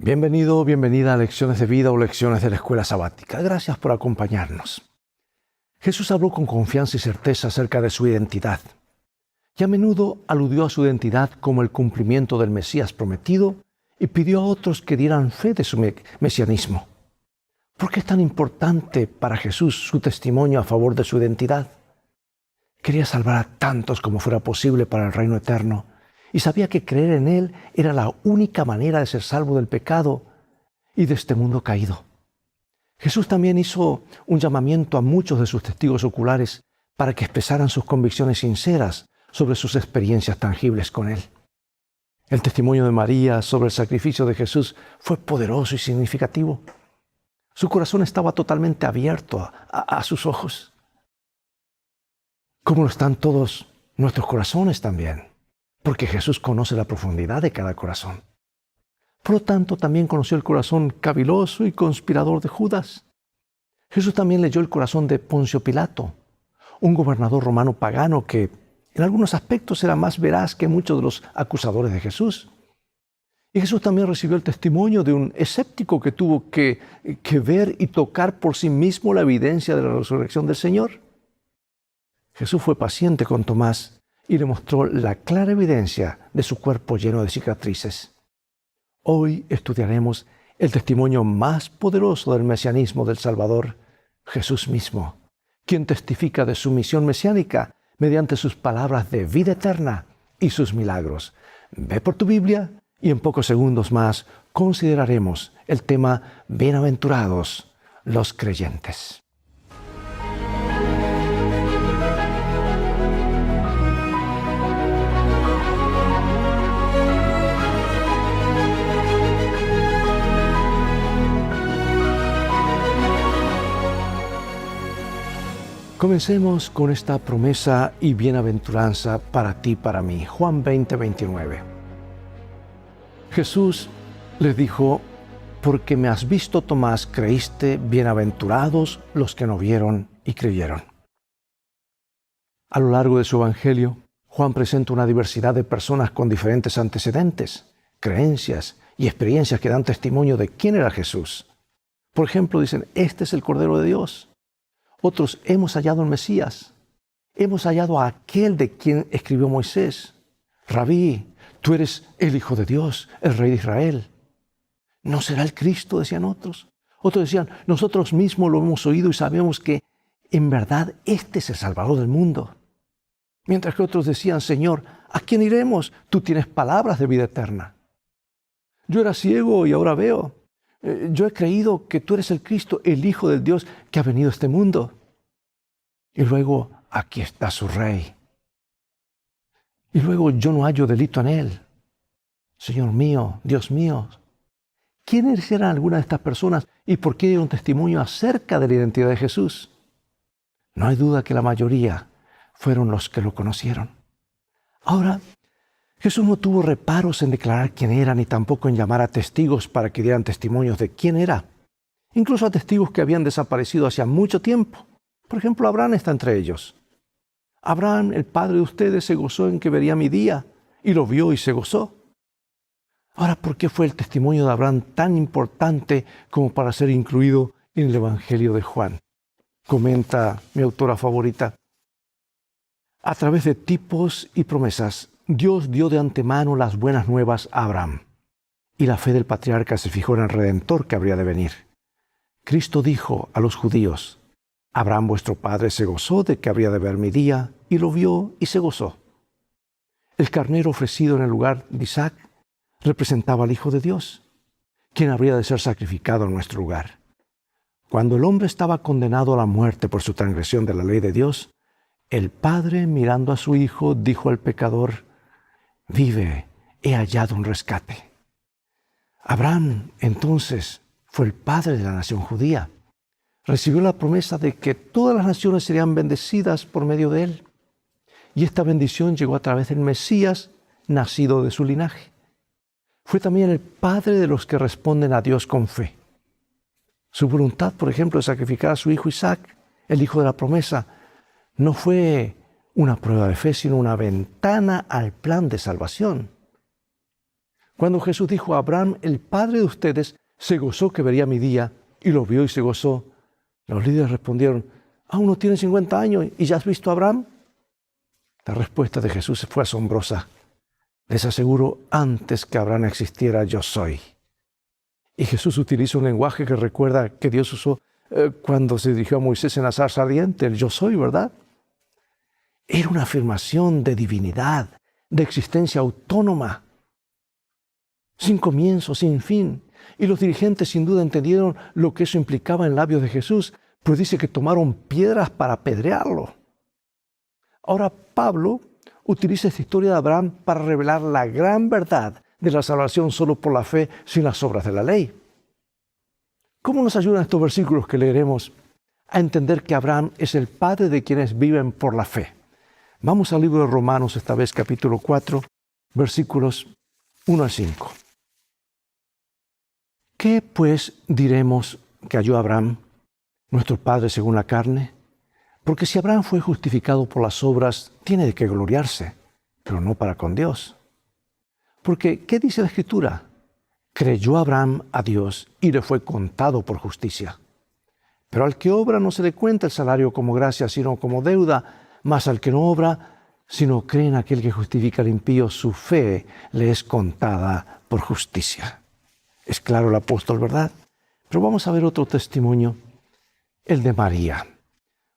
Bienvenido, bienvenida a Lecciones de Vida o Lecciones de la Escuela Sabática. Gracias por acompañarnos. Jesús habló con confianza y certeza acerca de su identidad. Y a menudo aludió a su identidad como el cumplimiento del Mesías prometido y pidió a otros que dieran fe de su mesianismo. ¿Por qué es tan importante para Jesús su testimonio a favor de su identidad? Quería salvar a tantos como fuera posible para el reino eterno y sabía que creer en Él era la única manera de ser salvo del pecado y de este mundo caído. Jesús también hizo un llamamiento a muchos de sus testigos oculares para que expresaran sus convicciones sinceras sobre sus experiencias tangibles con Él. El testimonio de María sobre el sacrificio de Jesús fue poderoso y significativo. Su corazón estaba totalmente abierto a sus ojos. Como lo están todos nuestros corazones también, porque Jesús conoce la profundidad de cada corazón. Por lo tanto, también conoció el corazón caviloso y conspirador de Judas. Jesús también leyó el corazón de Poncio Pilato, un gobernador romano pagano que en algunos aspectos era más veraz que muchos de los acusadores de Jesús. Y Jesús también recibió el testimonio de un escéptico que tuvo que ver y tocar por sí mismo la evidencia de la resurrección del Señor. Jesús fue paciente con Tomás y le mostró la clara evidencia de su cuerpo lleno de cicatrices. Hoy estudiaremos el testimonio más poderoso del mesianismo del Salvador, Jesús mismo, quien testifica de su misión mesiánica mediante sus palabras de vida eterna y sus milagros. Ve por tu Biblia y en pocos segundos más consideraremos el tema Bienaventurados los creyentes. Comencemos con esta promesa y bienaventuranza para ti, para mí. Juan 20, 29. Jesús les dijo: porque me has visto, Tomás, creíste, bienaventurados los que no vieron y creyeron. A lo largo de su evangelio, Juan presenta una diversidad de personas con diferentes antecedentes, creencias y experiencias que dan testimonio de quién era Jesús. Por ejemplo, dicen: este es el Cordero de Dios. Otros: hemos hallado al Mesías. Hemos hallado a aquel de quien escribió Moisés. Rabí, tú eres el Hijo de Dios, el Rey de Israel. ¿No será el Cristo?, decían otros. Otros decían: nosotros mismos lo hemos oído y sabemos que en verdad este es el Salvador del mundo. Mientras que otros decían: Señor, ¿a quién iremos? Tú tienes palabras de vida eterna. Yo era ciego y ahora veo. Yo he creído que tú eres el Cristo, el Hijo del Dios que ha venido a este mundo. Y luego, aquí está su Rey. Y luego, yo no hallo delito en él. Señor mío, Dios mío. ¿Quiénes eran algunas de estas personas y por qué dieron testimonio acerca de la identidad de Jesús? No hay duda que la mayoría fueron los que lo conocieron. Ahora, Jesús no tuvo reparos en declarar quién era, ni tampoco en llamar a testigos para que dieran testimonios de quién era. Incluso a testigos que habían desaparecido hacía mucho tiempo. Por ejemplo, Abraham está entre ellos. Abraham, el padre de ustedes, se gozó en que vería mi día, y lo vio y se gozó. Ahora, ¿por qué fue el testimonio de Abraham tan importante como para ser incluido en el Evangelio de Juan? Comenta mi autora favorita: a través de tipos y promesas, Dios dio de antemano las buenas nuevas a Abraham, y la fe del patriarca se fijó en el Redentor que habría de venir. Cristo dijo a los judíos: Abraham vuestro padre se gozó de que habría de ver mi día, y lo vio y se gozó. El carnero ofrecido en el lugar de Isaac representaba al Hijo de Dios, quien habría de ser sacrificado en nuestro lugar. Cuando el hombre estaba condenado a la muerte por su transgresión de la ley de Dios, el Padre, mirando a su Hijo, dijo al pecador: vive, he hallado un rescate. Abraham, entonces, fue el padre de la nación judía. Recibió la promesa de que todas las naciones serían bendecidas por medio de él. Y esta bendición llegó a través del Mesías, nacido de su linaje. Fue también el padre de los que responden a Dios con fe. Su voluntad, por ejemplo, de sacrificar a su hijo Isaac, el hijo de la promesa, no fue una prueba de fe, sino una ventana al plan de salvación. Cuando Jesús dijo a Abraham, el padre de ustedes, se gozó que vería mi día, y lo vio y se gozó, los líderes respondieron, aún no tienes 50 años y ya has visto a Abraham. La respuesta de Jesús fue asombrosa. Les aseguro, antes que Abraham existiera, yo soy. Y Jesús utiliza un lenguaje que recuerda que Dios usó cuando se dirigió a Moisés en la zarza ardiente, el yo soy, ¿verdad? Era una afirmación de divinidad, de existencia autónoma, sin comienzo, sin fin. Y los dirigentes sin duda entendieron lo que eso implicaba en labios de Jesús, pues dice que tomaron piedras para apedrearlo. Ahora Pablo utiliza esta historia de Abraham para revelar la gran verdad de la salvación solo por la fe, sin las obras de la ley. ¿Cómo nos ayudan estos versículos que leeremos a entender que Abraham es el padre de quienes viven por la fe? Vamos al libro de Romanos, esta vez capítulo 4, versículos 1 al 5. ¿Qué pues diremos que halló Abraham, nuestro padre según la carne? Porque si Abraham fue justificado por las obras, tiene de qué gloriarse, pero no para con Dios. Porque, ¿qué dice la Escritura? Creyó Abraham a Dios y le fue contado por justicia. Pero al que obra no se le cuenta el salario como gracia, sino como deuda, mas al que no obra, sino cree en aquel que justifica al impío, su fe le es contada por justicia. Es claro el apóstol, ¿verdad? Pero vamos a ver otro testimonio, el de María.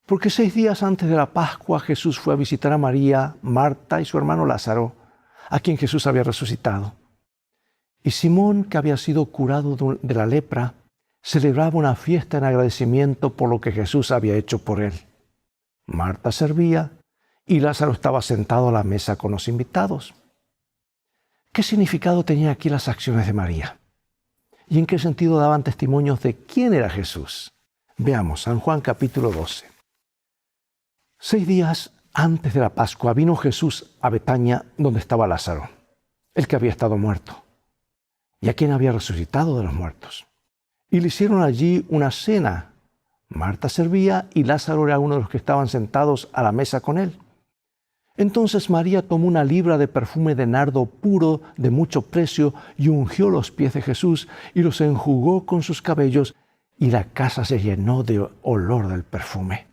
Porque 6 días antes de la Pascua, Jesús fue a visitar a María, Marta y su hermano Lázaro, a quien Jesús había resucitado. Y Simón, que había sido curado de la lepra, celebraba una fiesta en agradecimiento por lo que Jesús había hecho por él. Marta servía y Lázaro estaba sentado a la mesa con los invitados. ¿Qué significado tenían aquí las acciones de María? ¿Y en qué sentido daban testimonios de quién era Jesús? Veamos, San Juan capítulo 12. 6 días antes de la Pascua vino Jesús a Betania, donde estaba Lázaro, el que había estado muerto, y a quien había resucitado de los muertos. Y le hicieron allí una cena. Marta servía y Lázaro era uno de los que estaban sentados a la mesa con él. Entonces María tomó una libra de perfume de nardo puro de mucho precio y ungió los pies de Jesús y los enjugó con sus cabellos, y la casa se llenó de olor del perfume.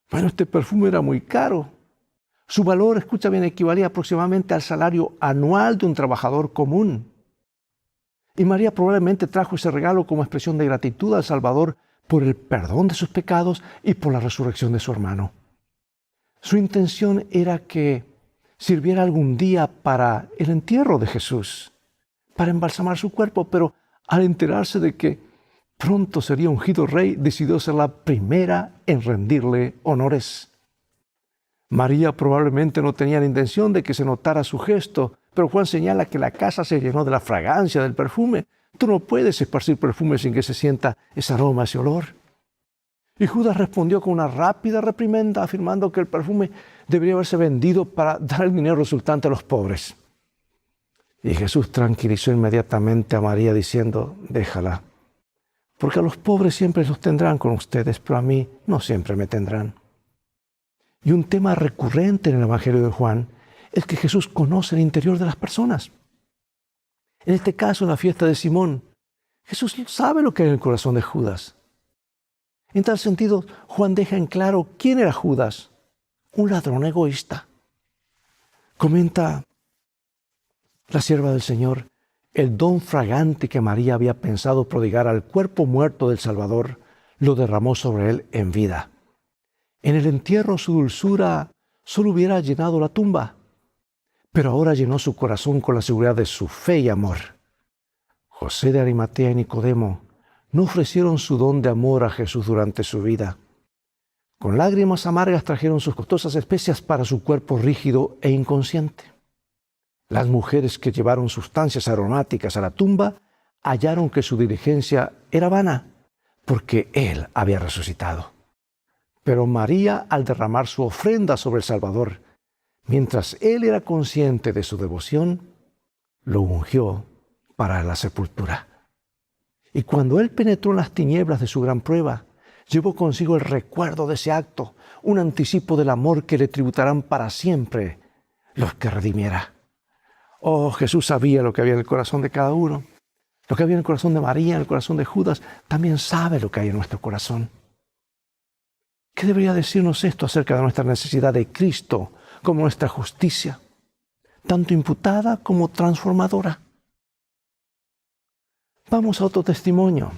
Bueno, este perfume era muy caro. Su valor, escucha bien, equivalía aproximadamente al salario anual de un trabajador común. Y María probablemente trajo ese regalo como expresión de gratitud al Salvador por el perdón de sus pecados y por la resurrección de su hermano. Su intención era que sirviera algún día para el entierro de Jesús, para embalsamar su cuerpo, pero al enterarse de que pronto sería ungido rey, decidió ser la primera en rendirle honores. María probablemente no tenía la intención de que se notara su gesto, pero Juan señala que la casa se llenó de la fragancia del perfume. Tú no puedes esparcir perfume sin que se sienta ese aroma, ese olor. Y Judas respondió con una rápida reprimenda, afirmando que el perfume debería haberse vendido para dar el dinero resultante a los pobres. Y Jesús tranquilizó inmediatamente a María diciendo, déjala, porque a los pobres siempre los tendrán con ustedes, pero a mí no siempre me tendrán. Y un tema recurrente en el Evangelio de Juan es que Jesús conoce el interior de las personas. En este caso, en la fiesta de Simón, Jesús sabe lo que hay en el corazón de Judas. En tal sentido, Juan deja en claro quién era Judas, un ladrón egoísta. Comenta la sierva del Señor, el don fragante que María había pensado prodigar al cuerpo muerto del Salvador, lo derramó sobre él en vida. En el entierro su dulzura solo hubiera llenado la tumba, pero ahora llenó su corazón con la seguridad de su fe y amor. José de Arimatea y Nicodemo no ofrecieron su don de amor a Jesús durante su vida. Con lágrimas amargas trajeron sus costosas especias para su cuerpo rígido e inconsciente. Las mujeres que llevaron sustancias aromáticas a la tumba hallaron que su diligencia era vana, porque Él había resucitado. Pero María, al derramar su ofrenda sobre el Salvador, mientras Él era consciente de su devoción, lo ungió para la sepultura. Y cuando Él penetró en las tinieblas de su gran prueba, llevó consigo el recuerdo de ese acto, un anticipo del amor que le tributarán para siempre los que redimiera. Oh, Jesús sabía lo que había en el corazón de cada uno. Lo que había en el corazón de María, en el corazón de Judas, también sabe lo que hay en nuestro corazón. ¿Qué debería decirnos esto acerca de nuestra necesidad de Cristo como nuestra justicia, tanto imputada como transformadora? Vamos a otro testimonio,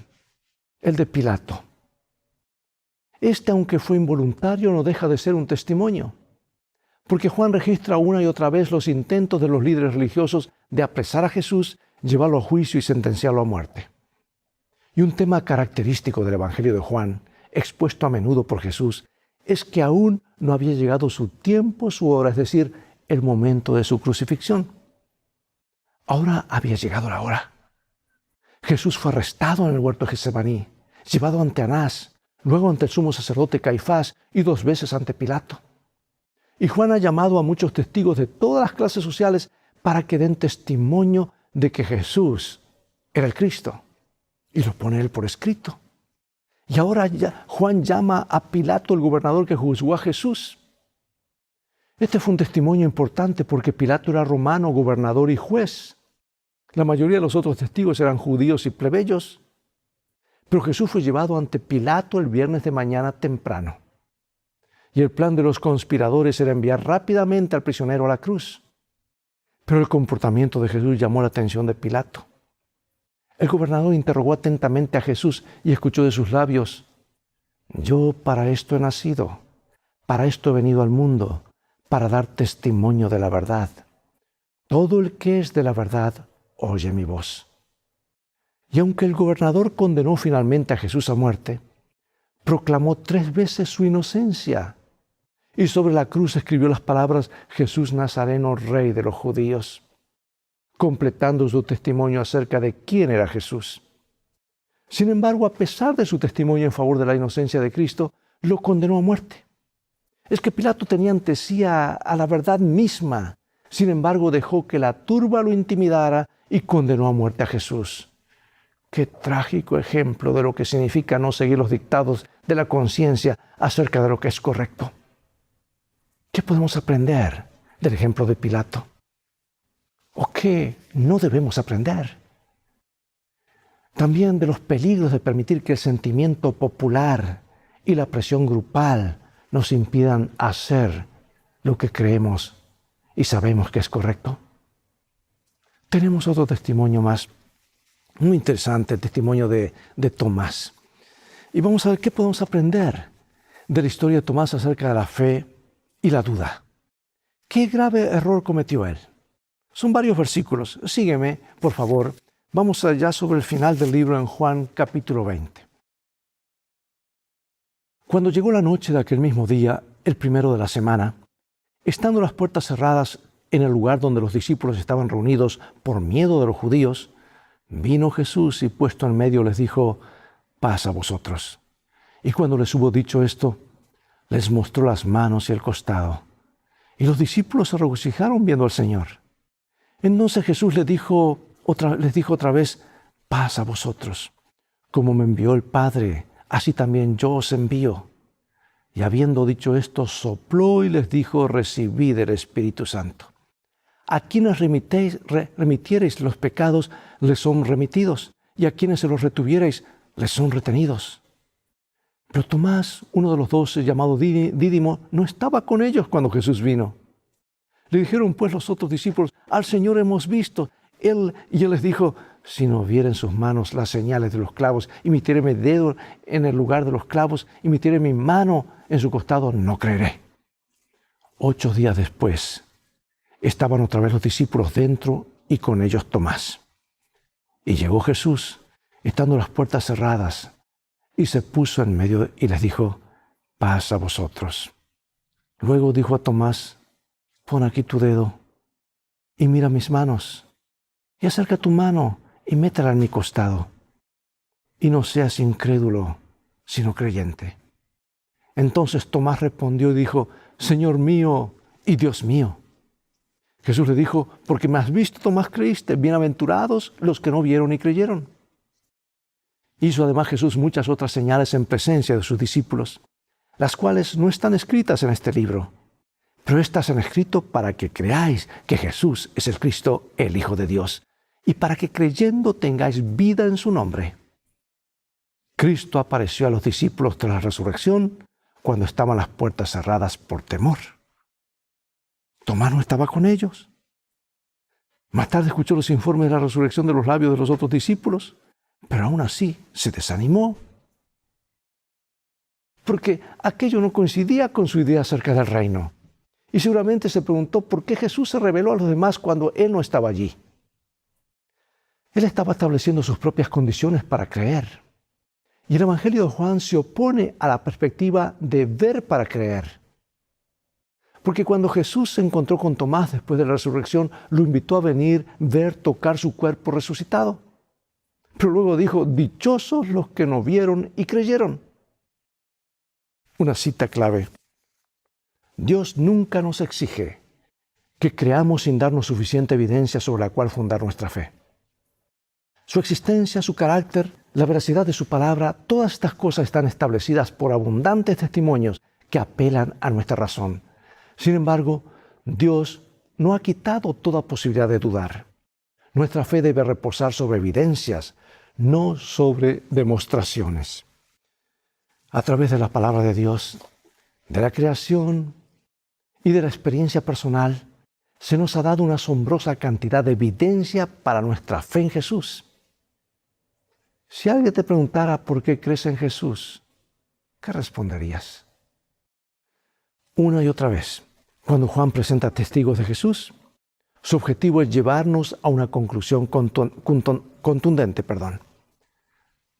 el de Pilato. Este, aunque fue involuntario, no deja de ser un testimonio, porque Juan registra una y otra vez los intentos de los líderes religiosos de apresar a Jesús, llevarlo a juicio y sentenciarlo a muerte. Y un tema característico del Evangelio de Juan, expuesto a menudo por Jesús, es que aún no había llegado su tiempo, su hora, es decir, el momento de su crucifixión. Ahora había llegado la hora. Jesús fue arrestado en el huerto de Getsemaní, llevado ante Anás, luego ante el sumo sacerdote Caifás y 2 veces ante Pilato. Y Juan ha llamado a muchos testigos de todas las clases sociales para que den testimonio de que Jesús era el Cristo. Y lo pone él por escrito. Y ahora Juan llama a Pilato, el gobernador que juzgó a Jesús. Este fue un testimonio importante porque Pilato era romano, gobernador y juez. La mayoría de los otros testigos eran judíos y plebeyos. Pero Jesús fue llevado ante Pilato el viernes de mañana temprano. Y el plan de los conspiradores era enviar rápidamente al prisionero a la cruz. Pero el comportamiento de Jesús llamó la atención de Pilato. El gobernador interrogó atentamente a Jesús y escuchó de sus labios: yo para esto he nacido, para esto he venido al mundo, para dar testimonio de la verdad. Todo el que es de la verdad oye mi voz. Y aunque el gobernador condenó finalmente a Jesús a muerte, proclamó 3 veces su inocencia. Y sobre la cruz escribió las palabras: Jesús Nazareno, Rey de los judíos, completando su testimonio acerca de quién era Jesús. Sin embargo, a pesar de su testimonio en favor de la inocencia de Cristo, lo condenó a muerte. Es que Pilato tenía ante sí a la verdad misma. Sin embargo, dejó que la turba lo intimidara y condenó a muerte a Jesús. Qué trágico ejemplo de lo que significa no seguir los dictados de la conciencia acerca de lo que es correcto. ¿Qué podemos aprender del ejemplo de Pilato? ¿O qué no debemos aprender? También de los peligros de permitir que el sentimiento popular y la presión grupal nos impidan hacer lo que creemos y sabemos que es correcto. Tenemos otro testimonio más, muy interesante, el testimonio de Tomás. Y vamos a ver qué podemos aprender de la historia de Tomás acerca de la fe y la duda. ¿Qué grave error cometió él? Son varios versículos. Sígueme, por favor. Vamos allá sobre el final del libro en Juan capítulo 20. Cuando llegó la noche de aquel mismo día, el primero de la semana, estando las puertas cerradas en el lugar donde los discípulos estaban reunidos por miedo de los judíos, vino Jesús y puesto en medio les dijo: paz a vosotros. Y cuando les hubo dicho esto, les mostró las manos y el costado. Y los discípulos se regocijaron viendo al Señor. Entonces Jesús les dijo otra vez: paz a vosotros. Como me envió el Padre, así también yo os envío. Y habiendo dicho esto, sopló y les dijo: recibid el Espíritu Santo. A quienes remitiereis los pecados, les son remitidos, y a quienes se los retuviereis, les son retenidos. Pero Tomás, uno de los 12, llamado Dídimo, no estaba con ellos cuando Jesús vino. Le dijeron pues los otros discípulos: al Señor hemos visto. Y él les dijo: si no viera en sus manos las señales de los clavos, y metiere mi dedo en el lugar de los clavos, y metiere mi mano en su costado, no creeré. 8 días después, estaban otra vez los discípulos dentro y con ellos Tomás. Y llegó Jesús, estando las puertas cerradas, y se puso en medio y les dijo: paz a vosotros. Luego dijo a Tomás: pon aquí tu dedo y mira mis manos, y acerca tu mano y métela en mi costado, y no seas incrédulo, sino creyente. Entonces Tomás respondió y dijo: Señor mío y Dios mío. Jesús le dijo: porque me has visto, Tomás, creíste. Bienaventurados los que no vieron y creyeron. Hizo además Jesús muchas otras señales en presencia de sus discípulos, las cuales no están escritas en este libro. pero estas han escrito para que creáis que Jesús es el Cristo, el Hijo de Dios, y para que creyendo tengáis vida en su nombre. Cristo apareció a los discípulos tras la resurrección cuando estaban las puertas cerradas por temor. Tomás no estaba con ellos. Más tarde escuchó los informes de la resurrección de los labios de los otros discípulos, pero aún así se desanimó, porque aquello no coincidía con su idea acerca del reino. Y seguramente se preguntó por qué Jesús se reveló a los demás cuando Él no estaba allí. Él estaba estableciendo sus propias condiciones para creer. Y el Evangelio de Juan se opone a la perspectiva de ver para creer. Porque cuando Jesús se encontró con Tomás después de la resurrección, lo invitó a venir, ver, tocar su cuerpo resucitado. Pero luego dijo, dichosos los que no vieron y creyeron. Una cita clave. Dios nunca nos exige que creamos sin darnos suficiente evidencia sobre la cual fundar nuestra fe. Su existencia, su carácter, la veracidad de su palabra, todas estas cosas están establecidas por abundantes testimonios que apelan a nuestra razón. Sin embargo, Dios no ha quitado toda posibilidad de dudar. Nuestra fe debe reposar sobre evidencias, no sobre demostraciones. A través de la palabra de Dios, de la creación y de la experiencia personal, se nos ha dado una asombrosa cantidad de evidencia para nuestra fe en Jesús. Si alguien te preguntara por qué crees en Jesús, ¿qué responderías? Una y otra vez, cuando Juan presenta testigos de Jesús, su objetivo es llevarnos a una conclusión contundente.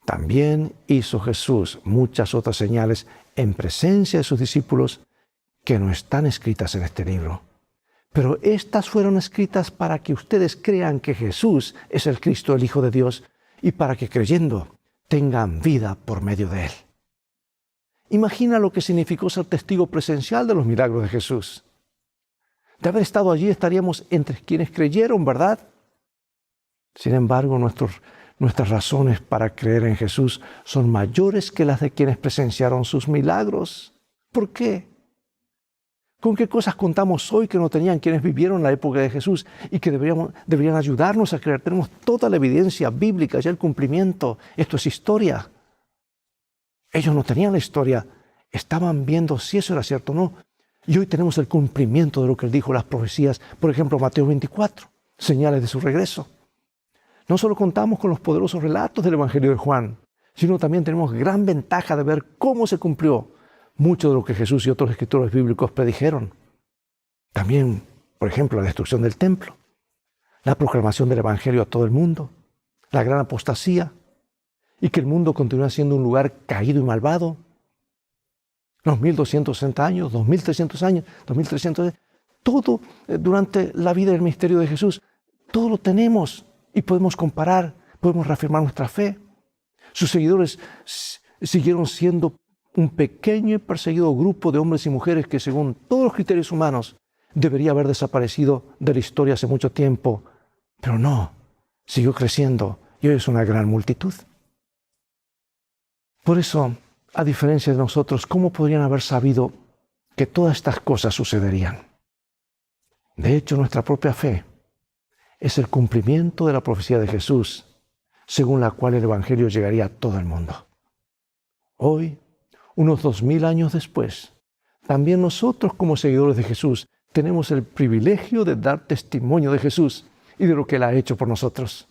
También hizo Jesús muchas otras señales en presencia de sus discípulos que no están escritas en este libro. Pero estas fueron escritas para que ustedes crean que Jesús es el Cristo, el Hijo de Dios, y para que creyendo tengan vida por medio de Él. Imagina lo que significó ser testigo presencial de los milagros de Jesús. De haber estado allí estaríamos entre quienes creyeron, ¿verdad? Sin embargo, nuestras razones para creer en Jesús son mayores que las de quienes presenciaron sus milagros. ¿Por qué? ¿Con qué cosas contamos hoy que no tenían quienes vivieron la época de Jesús y que deberían ayudarnos a creer? Tenemos toda la evidencia bíblica, ya el cumplimiento. Esto es historia. Ellos no tenían la historia, estaban viendo si eso era cierto o no. Y hoy tenemos el cumplimiento de lo que Él dijo, las profecías, por ejemplo, Mateo 24, señales de su regreso. No solo contamos con los poderosos relatos del Evangelio de Juan, sino también tenemos gran ventaja de ver cómo se cumplió mucho de lo que Jesús y otros escritores bíblicos predijeron. También, por ejemplo, la destrucción del templo, la proclamación del Evangelio a todo el mundo, la gran apostasía, y que el mundo continúa siendo un lugar caído y malvado. Los 1260 años, 2300 años, 2300 años, todo durante la vida del ministerio de Jesús, todo lo tenemos y podemos comparar, podemos reafirmar nuestra fe. Sus seguidores siguieron siendo un pequeño y perseguido grupo de hombres y mujeres que, según todos los criterios humanos, debería haber desaparecido de la historia hace mucho tiempo. Pero no, siguió creciendo y hoy es una gran multitud. Por eso, a diferencia de nosotros, ¿cómo podrían haber sabido que todas estas cosas sucederían? De hecho, nuestra propia fe es el cumplimiento de la profecía de Jesús, según la cual el Evangelio llegaría a todo el mundo. Hoy, unos 2000 años después, también nosotros como seguidores de Jesús tenemos el privilegio de dar testimonio de Jesús y de lo que Él ha hecho por nosotros.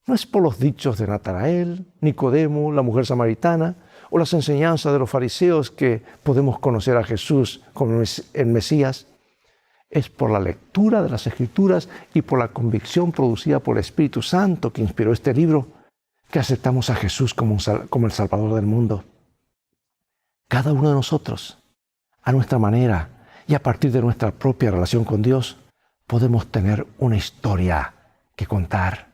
No es por los dichos de Natanael, Nicodemo, la mujer samaritana, o las enseñanzas de los fariseos que podemos conocer a Jesús como el Mesías. Es por la lectura de las Escrituras y por la convicción producida por el Espíritu Santo que inspiró este libro que aceptamos a Jesús como el Salvador del mundo. Cada uno de nosotros, a nuestra manera y a partir de nuestra propia relación con Dios, podemos tener una historia que contar.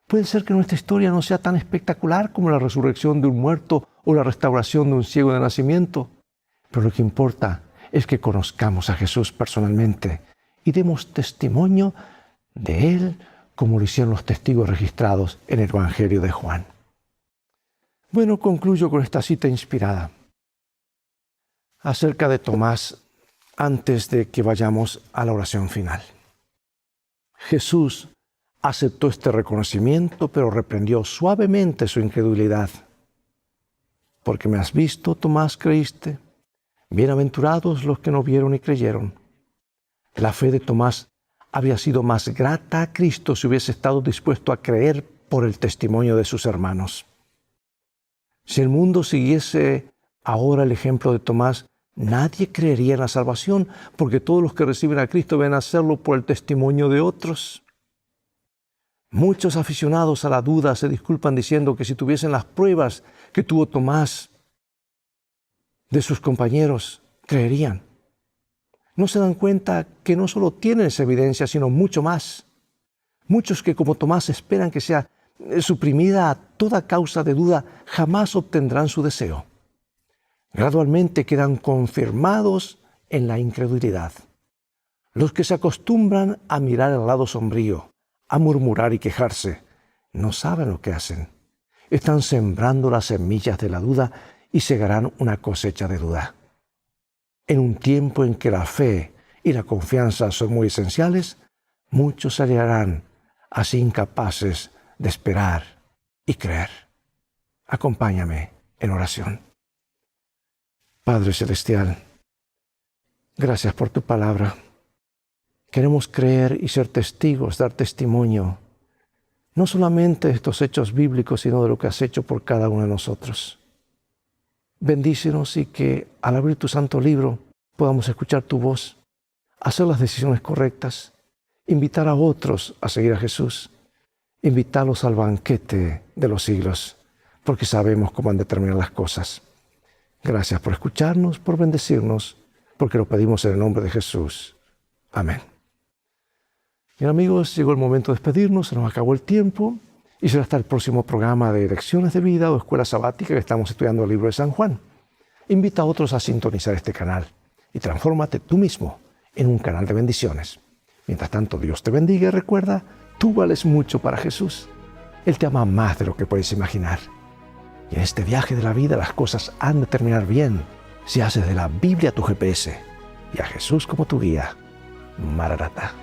Puede ser que nuestra historia no sea tan espectacular como la resurrección de un muerto o la restauración de un ciego de nacimiento, pero lo que importa es que conozcamos a Jesús personalmente y demos testimonio de Él como lo hicieron los testigos registrados en el Evangelio de Juan. Bueno, concluyo con esta cita inspirada acerca de Tomás antes de que vayamos a la oración final. Jesús aceptó este reconocimiento, pero reprendió suavemente su incredulidad. Porque me has visto, Tomás, creíste. Bienaventurados los que no vieron y creyeron. La fe de Tomás habría sido más grata a Cristo si hubiese estado dispuesto a creer por el testimonio de sus hermanos. Si el mundo siguiese ahora el ejemplo de Tomás, nadie creería en la salvación, porque todos los que reciben a Cristo ven hacerlo por el testimonio de otros. Muchos aficionados a la duda se disculpan diciendo que si tuviesen las pruebas que tuvo Tomás de sus compañeros, creerían. No se dan cuenta que no solo tienen esa evidencia, sino mucho más. Muchos que como Tomás esperan que sea suprimida toda causa de duda, jamás obtendrán su deseo. Gradualmente quedan confirmados en la incredulidad. Los que se acostumbran a mirar al lado sombrío, a murmurar y quejarse, no saben lo que hacen. Están sembrando las semillas de la duda y segarán una cosecha de duda. En un tiempo en que la fe y la confianza son muy esenciales, muchos se hallarán así incapaces de esperar y creer. Acompáñame en oración. Padre Celestial, gracias por tu palabra. Queremos creer y ser testigos, dar testimonio, no solamente de estos hechos bíblicos, sino de lo que has hecho por cada uno de nosotros. Bendícenos y que al abrir tu santo libro podamos escuchar tu voz, hacer las decisiones correctas, invitar a otros a seguir a Jesús, invitarlos al banquete de los siglos, porque sabemos cómo han de terminar las cosas. Gracias por escucharnos, por bendecirnos, porque lo pedimos en el nombre de Jesús. Amén. Bien amigos, llegó el momento de despedirnos, se nos acabó el tiempo y será hasta el próximo programa de Lecciones de Vida o Escuela Sabática que estamos estudiando el libro de San Juan. Invita a otros a sintonizar este canal y transfórmate tú mismo en un canal de bendiciones. Mientras tanto, Dios te bendiga y recuerda, tú vales mucho para Jesús. Él te ama más de lo que puedes imaginar. Y en este viaje de la vida las cosas han de terminar bien si haces de la Biblia tu GPS y a Jesús como tu guía. Maranatá.